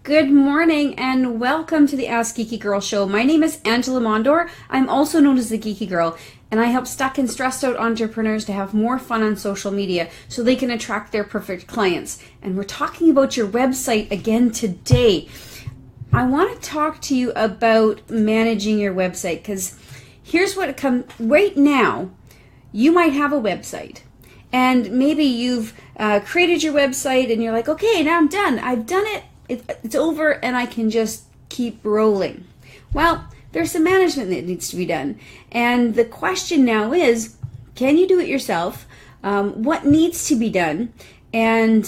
Good morning and welcome to the Ask Geeky Girl Show. My name is Angela Mondor. I'm also known as the Geeky Girl, and I help stuck and stressed out entrepreneurs to have more fun on social media so they can attract their perfect clients. And we're talking about your website again today. I want to talk to you about managing your website because here's what it comes right now. You might have a website and maybe you've created your website and you're like, okay, now I'm done. I've done it. It's over and I can just keep rolling. Well, there's some management that needs to be done. And the question now is, can you do it yourself? What needs to be done? And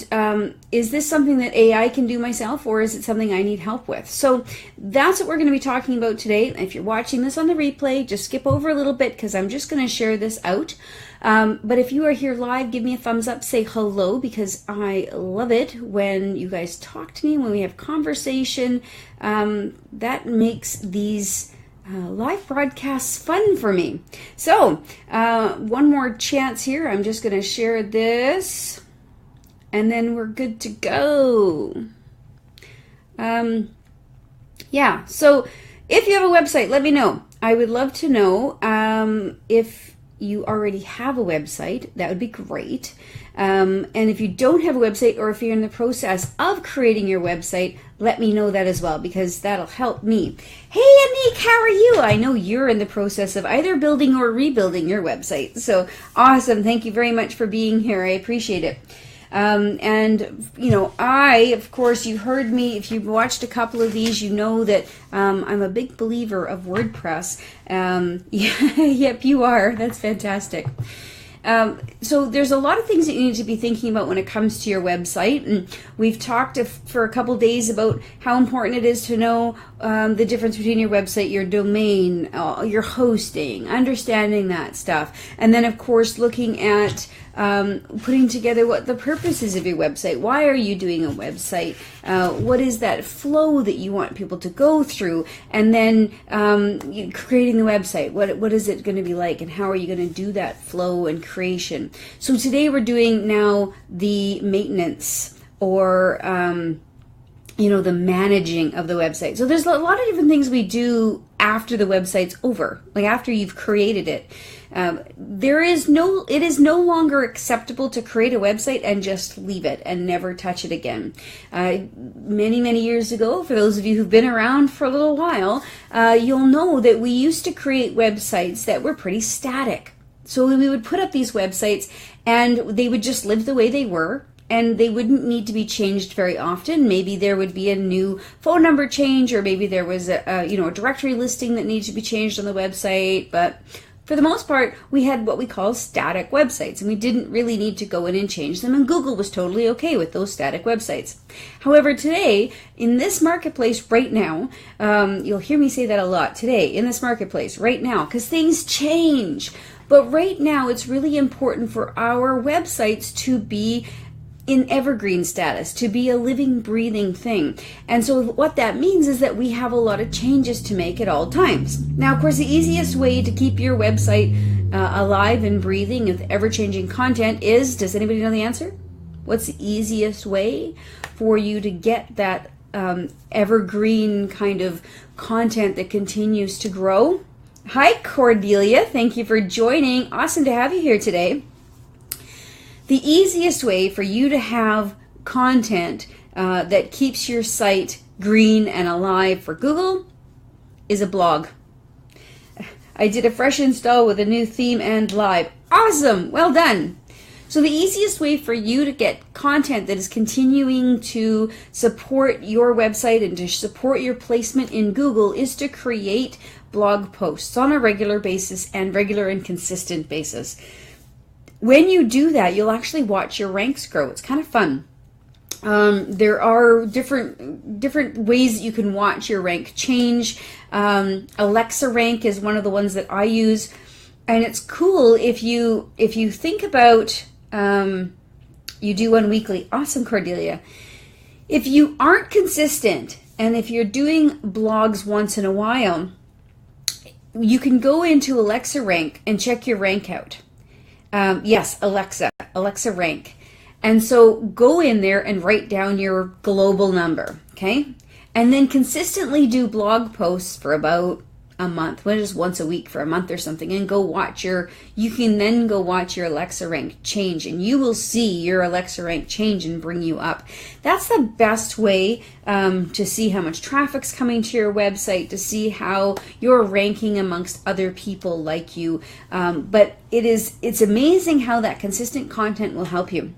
is this something that AI can do myself, or is it something I need help with? So that's what we're going to be talking about today. If you're watching this on the replay, just skip over a little bit because I'm just going to share this out. But if you are here live, give me a thumbs up, say hello, because I love it when you guys talk to me, when we have conversation. That makes these live broadcasts fun for me. So one more chance here. I'm just going to share this. And then we're good to go. Yeah, so if you have a website, let me know. I would love to know if you already have a website. That would be great. And if you don't have a website, or if you're in the process of creating your website, let me know that as well, because that'll help me. Hey, Anik, how are you? I know you're in the process of either building or rebuilding your website. So awesome. Thank you very much for being here. I appreciate it. And, you know, of course, you've heard me, if you've watched a couple of these, you know that I'm a big believer of WordPress. Yep, you are. That's fantastic. So there's a lot of things that you need to be thinking about when it comes to your website. And we've talked for a couple days about how important it is to know the difference between your website, your domain, your hosting, understanding that stuff. And then, of course, looking at putting together what the purpose is of your website. Why are you doing a website? What is that flow that you want people to go through? And then creating the website. What is it going to be like? And how are you going to do that flow and creation? So today we're doing now the maintenance, or the managing of the website. So there's a lot of different things we do after the website's over, like after you've created it. It is no longer acceptable to create a website and just leave it and never touch it again. Many years ago, for those of you who've been around for a little while, you'll know that we used to create websites that were pretty static. So we would put up these websites and they would just live the way they were. And they wouldn't need to be changed very often. Maybe there would be a new phone number change, or maybe there was a directory listing that needed to be changed on the website. But for the most part, we had what we call static websites, and we didn't really need to go in and change them. And Google was totally okay with those static websites. However, today, in this marketplace right now, you'll hear me say that a lot today, in this marketplace right now, because things change. But right now, it's really important for our websites to be in evergreen status, to be a living, breathing thing. And so what that means is that we have a lot of changes to make at all times. Now, of course, the easiest way to keep your website alive and breathing with ever-changing content is, does anybody know the answer? What's the easiest way for you to get that evergreen kind of content that continues to grow? Hi, Cordelia. Thank you for joining. Awesome to have you here today. The easiest way for you to have content that keeps your site green and alive for Google is a blog. I did a fresh install with a new theme and live. Awesome! Well done! So the easiest way for you to get content that is continuing to support your website and to support your placement in Google is to create blog posts on a regular basis and regular and consistent basis. When you do that, you'll actually watch your ranks grow. It's kind of fun. There are different ways that you can watch your rank change. Alexa rank is one of the ones that I use, and it's cool if you think about you do one weekly. Awesome, Cordelia. If you aren't consistent, and if you're doing blogs once in a while, you can go into Alexa rank and check your rank out. Yes, Alexa rank. And so go in there and write down your global number, okay? and then consistently do blog posts for about a month, just once a week for a month or something, and you can then go watch your Alexa rank change, and you will see your Alexa rank change and bring you up. That's the best way to see how much traffic's coming to your website, to see how you're ranking amongst other people like you. But it's amazing how that consistent content will help you.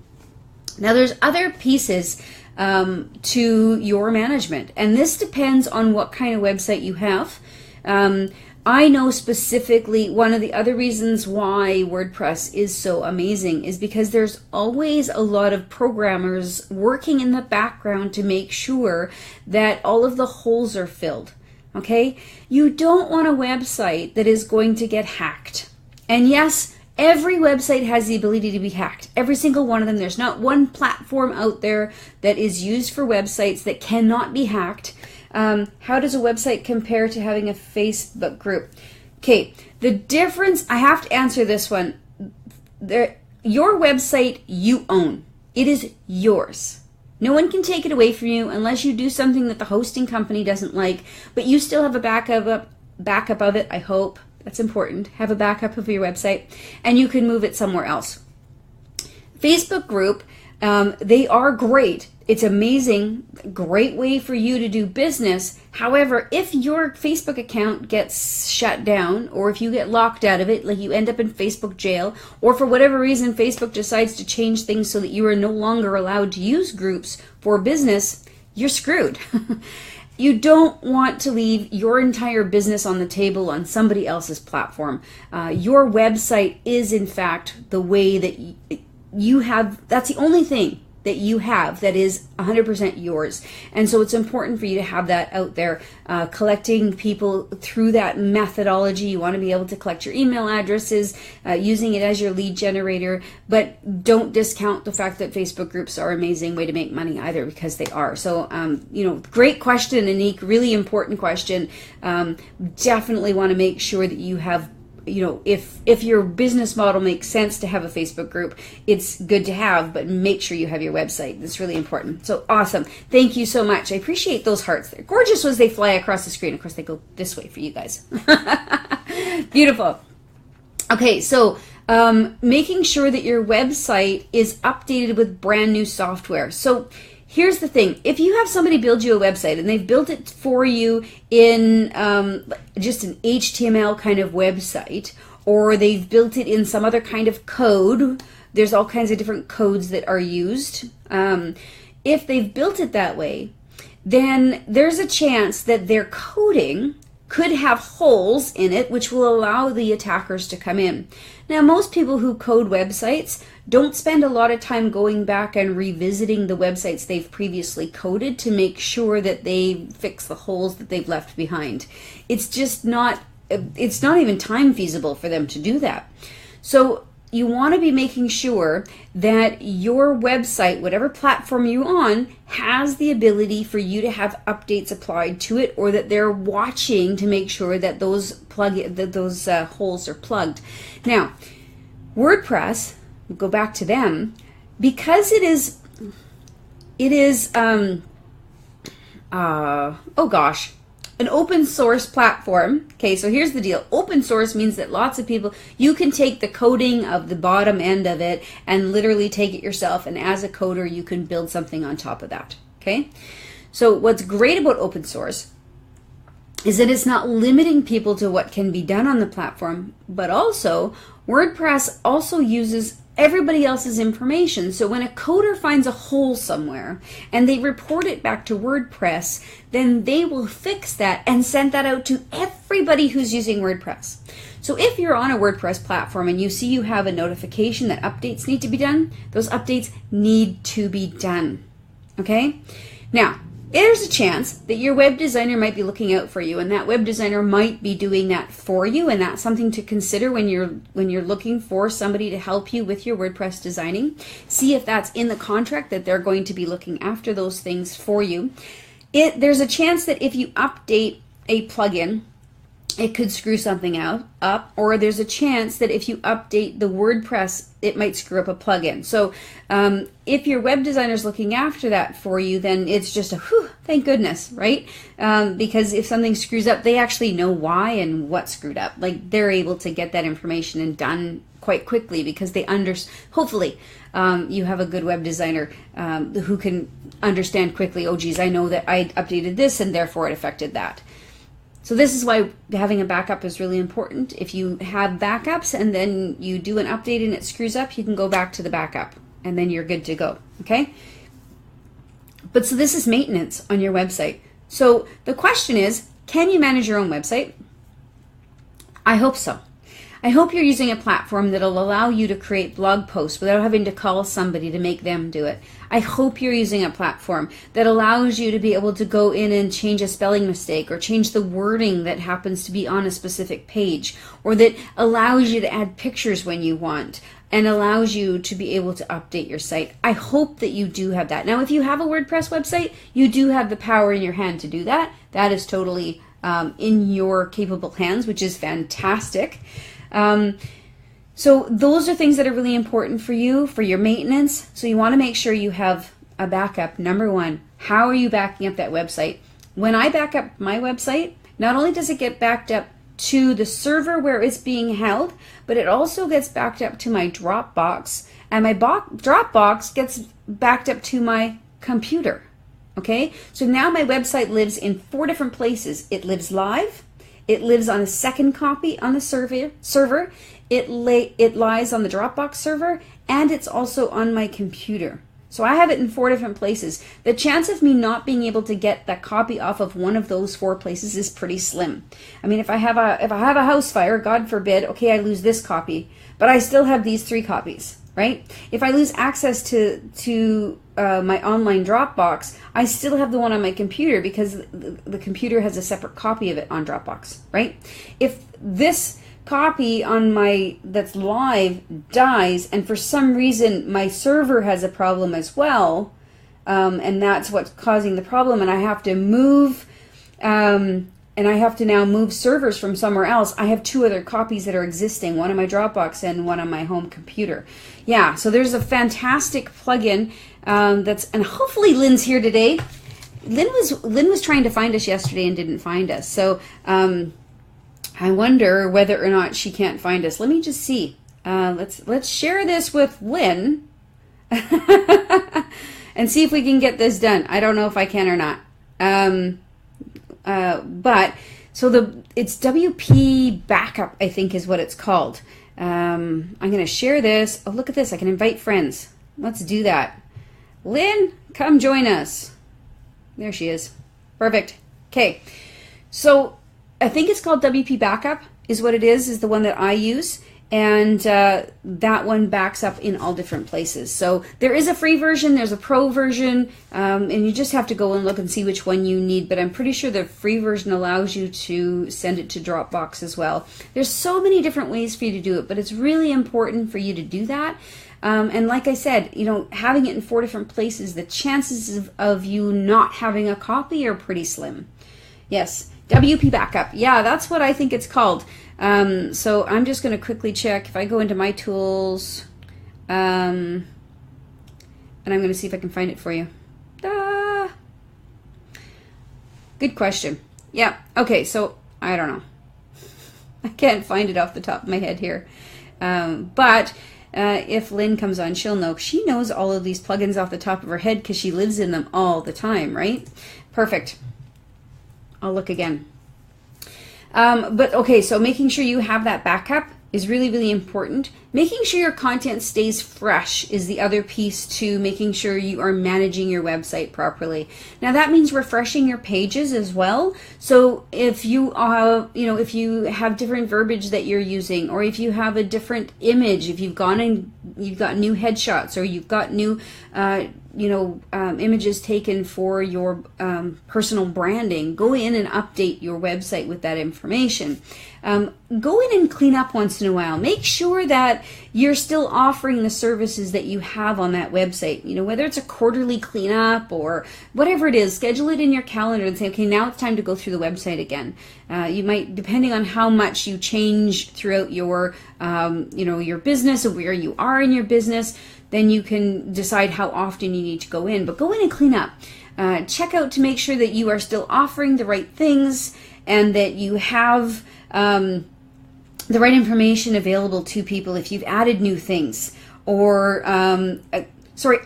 Now, there's other pieces to your management, and this depends on what kind of website you have. I know specifically one of the other reasons why WordPress is so amazing is because there's always a lot of programmers working in the background to make sure that all of the holes are filled. Okay? You don't want a website that is going to get hacked. And yes, every website has the ability to be hacked. Every single one of them. There's not one platform out there that is used for websites that cannot be hacked. How does a website compare to having a Facebook group? Okay, the difference, I have to answer this one. Your website you own. It is yours. No one can take it away from you unless you do something that the hosting company doesn't like, but you still have a backup of it, I hope. That's important. Have a backup of your website, and you can move it somewhere else. Facebook group, they are great. It's amazing, great way for you to do business. However, if your Facebook account gets shut down, or if you get locked out of it, like you end up in Facebook jail, or for whatever reason Facebook decides to change things so that you are no longer allowed to use groups for business, you're screwed. You don't want to leave your entire business on the table on somebody else's platform. Your website is, in fact, the way that you have, that's the only thing that you have that is 100% yours. And so it's important for you to have that out there, collecting people through that methodology. You want to be able to collect your email addresses, using it as your lead generator, but don't discount the fact that Facebook groups are an amazing way to make money either, because they are. So, great question, Anique, really important question. Definitely want to make sure that you have, if your business model makes sense to have a Facebook group, it's good to have, but make sure you have your website. That's really important. So awesome. Thank you so much. I appreciate those hearts. They're gorgeous as they fly across the screen. Of course, they go this way for you guys. Beautiful. Okay, so making sure that your website is updated with brand new software. So here's the thing. If you have somebody build you a website and they've built it for you in just an HTML kind of website, or they've built it in some other kind of code, there's all kinds of different codes that are used. If they've built it that way, then there's a chance that their coding could have holes in it, which will allow the attackers to come in. Now, most people who code websites don't spend a lot of time going back and revisiting the websites they've previously coded to make sure that they fix the holes that they've left behind. It's not even time feasible for them to do that. So you want to be making sure that your website, whatever platform you're on, has the ability for you to have updates applied to it, or that they're watching to make sure that those holes are plugged. Now, WordPress, we'll go back to them, because it is an open source platform. Okay, so here's the deal. Open source means that lots of people, you can take the coding of the bottom end of it and literally take it yourself, and as a coder you can build something on top of that. Okay, so what's great about open source is that it's not limiting people to what can be done on the platform, but also WordPress also uses everybody else's information. So when a coder finds a hole somewhere and they report it back to WordPress, then they will fix that and send that out to everybody who's using WordPress. So if you're on a WordPress platform and you see you have a notification that updates need to be done, those updates need to be done. Okay? Now, there's a chance that your web designer might be looking out for you, and that web designer might be doing that for you, and that's something to consider when you're looking for somebody to help you with your WordPress designing. See if that's in the contract that they're going to be looking after those things for you. There's a chance that if you update a plugin it could screw something up, or there's a chance that if you update the WordPress, it might screw up a plugin. So if your web designer is looking after that for you, then it's just a whew, thank goodness, right? Because if something screws up, they actually know why and what screwed up. Like, they're able to get that information and done quite quickly because they hopefully you have a good web designer who can understand quickly, oh geez, I know that I updated this and therefore it affected that. So this is why having a backup is really important. If you have backups and then you do an update and it screws up, you can go back to the backup and then you're good to go, okay? But so this is maintenance on your website. So the question is, can you manage your own website? I hope so. I hope you're using a platform that'll allow you to create blog posts without having to call somebody to make them do it. I hope you're using a platform that allows you to be able to go in and change a spelling mistake or change the wording that happens to be on a specific page, or that allows you to add pictures when you want and allows you to be able to update your site. I hope that you do have that. Now, if you have a WordPress website, you do have the power in your hand to do that. That is totally in your capable hands, which is fantastic. So those are things that are really important for you, for your maintenance. So you want to make sure you have a backup. Number one, how are you backing up that website? When I back up my website, not only does it get backed up to the server where it's being held, but it also gets backed up to my Dropbox, and my Dropbox gets backed up to my computer. Okay, so now my website lives in 4 different places. It lives live. It lives on a second copy on the server. It lies on the Dropbox server, and it's also on my computer. So I have it in 4 different places. The chance of me not being able to get that copy off of one of those 4 places is pretty slim. I mean, if I have a house fire, God forbid, okay, I lose this copy, but I still have these 3 copies, right? If I lose access to my online Dropbox, I still have the one on my computer because the computer has a separate copy of it on Dropbox, right? If this copy on that's live dies, and for some reason my server has a problem as well, and that's what's causing the problem, and I have to move, and I have to now move servers from somewhere else, I have 2 other copies that are existing, one on my Dropbox and one on my home computer. Yeah, so there's a fantastic plugin and hopefully Lynn's here today. Lynn was trying to find us yesterday and didn't find us. So I wonder whether or not she can't find us. Let me just see. Let's share this with Lynn and see if we can get this done. I don't know if I can or not. But so it's WP Backup, I think is what it's called. I'm going to share this. Oh, look at this. I can invite friends. Let's do that. Lynn, come join us. There she is. Perfect. Okay. So I think it's called WP Backup is what it is the one that I use. And that one backs up in all different places. So there is a free version, there's a pro version, and you just have to go and look and see which one you need. But I'm pretty sure the free version allows you to send it to Dropbox as well. There's so many different ways for you to do it, but it's really important for you to do that. And like I said, having it in 4 different places, the chances of you not having a copy are pretty slim. Yes, WP Backup. Yeah, that's what I think it's called. So I'm just going to quickly check. If I go into my tools, and I'm going to see if I can find it for you. Good question. Yeah, okay, so I don't know. I can't find it off the top of my head here. But if Lynn comes on, she'll know. She knows all of these plugins off the top of her head because she lives in them all the time, right? Perfect. I'll look again. But okay, so making sure you have that backup is really, really important. Making sure your content stays fresh is the other piece to making sure you are managing your website properly. Now that means refreshing your pages as well. So if you if you have different verbiage that you're using, or if you have a different image, if you've gone and you've got new headshots, or you've got new images taken for your personal branding, go in and update your website with that information. Go in and clean up once in a while. Make sure that you're still offering the services that you have on that website. Whether it's a quarterly cleanup or whatever it is, schedule it in your calendar and say, okay, now it's time to go through the website again. You might, depending on how much you change throughout your, your business or where you are in your business, then you can decide how often you need to go in. But go in and clean up. Check out to make sure that you are still offering the right things and that you have the right information available to people if you've added new things. Or,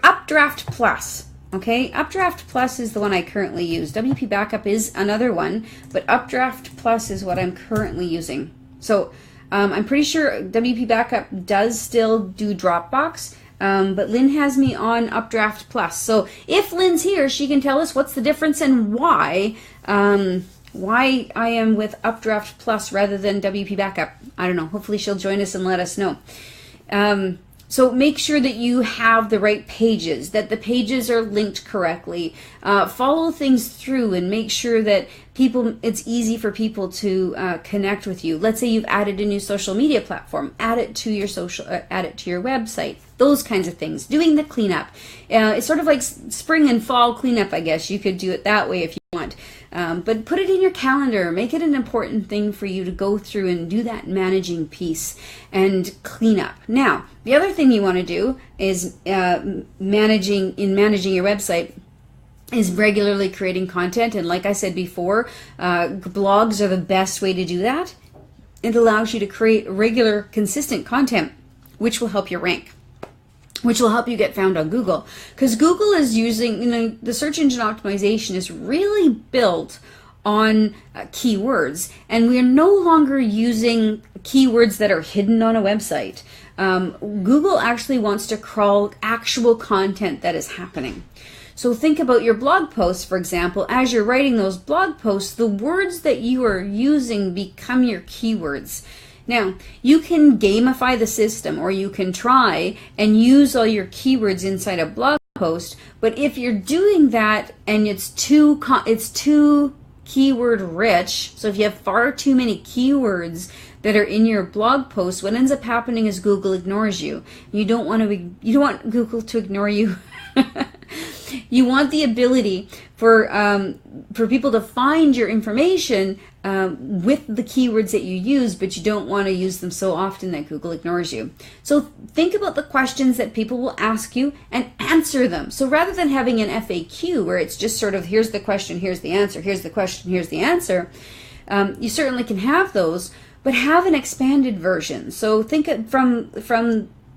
Updraft Plus. Okay, Updraft Plus is the one I currently use. WP Backup is another one, but Updraft Plus is what I'm currently using. So I'm pretty sure WP Backup does still do Dropbox, but Lynn has me on Updraft Plus. So if Lynn's here, she can tell us what's the difference and why I am with Updraft Plus rather than WP Backup. I don't know. Hopefully she'll join us and let us know. So make sure that you have the right pages, that the pages are linked correctly. Follow things through and make sure that it's easy for people to connect with you. Let's say you've added a new social media platform, add it to your website. Those kinds of things. Doing the cleanup. It's sort of like spring and fall cleanup, I guess. You could do it that way if you want. But put it in your calendar. Make it an important thing for you to go through and do that managing piece and clean up. Now, the other thing you want to do is managing your website is regularly creating content. And like I said before, blogs are the best way to do that. It allows you to create regular, consistent content, which will help you rank, which will help you get found on Google. Because Google is using, the search engine optimization is really built on keywords, and we are no longer using keywords that are hidden on a website. Google actually wants to crawl actual content that is happening. So think about your blog posts, for example. As you're writing those blog posts, the words that you are using become your keywords. Now, you can gamify the system, or you can try and use all your keywords inside a blog post, but if you're doing that and it's too keyword rich, so if you have far too many keywords that are in your blog post, what ends up happening is Google ignores you. You don't want Google to ignore you. You want the ability for people to find your information with the keywords that you use, but you don't want to use them so often that Google ignores you. So think about the questions that people will ask you and answer them. So rather than having an FAQ where it's just sort of, here's the question, here's the answer, here's the question, here's the answer, you certainly can have those, but have an expanded version. So think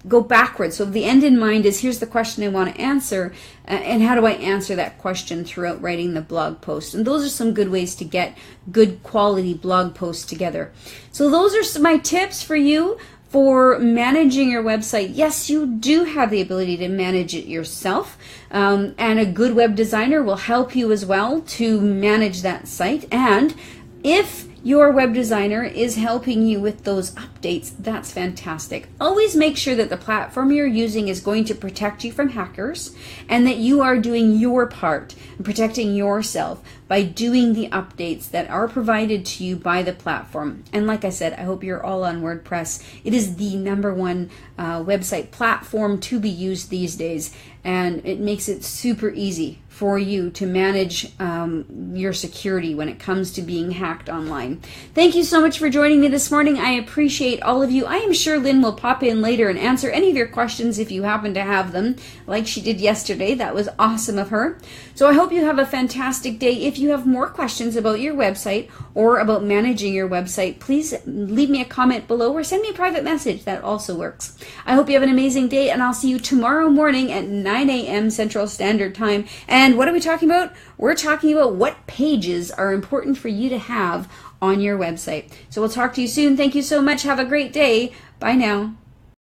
go backwards. So the end in mind is, here's the question I want to answer, and how do I answer that question throughout writing the blog post? And those are some good ways to get good quality blog posts together. So those are my tips for you for managing your website. Yes, you do have the ability to manage it yourself, and a good web designer will help you as well to manage that site. And if your web designer is helping you with those updates, that's fantastic. Always make sure that the platform you're using is going to protect you from hackers, and that you are doing your part in protecting yourself by doing the updates that are provided to you by the platform. And like I said, I hope you're all on WordPress. It is the #1 website platform to be used these days, and it makes it super easy for you to manage your security when it comes to being hacked online. Thank you so much for joining me this morning. I appreciate all of you. I am sure Lynn will pop in later and answer any of your questions if you happen to have them, like she did yesterday. That was awesome of her. So I hope you have a fantastic day. If you have more questions about your website or about managing your website, please leave me a comment below or send me a private message. That also works. I hope you have an amazing day, and I'll see you tomorrow morning at 9 a.m. Central Standard Time. And what are we talking about? We're talking about what pages are important for you to have on your website. So we'll talk to you soon. Thank you so much. Have a great day. Bye now.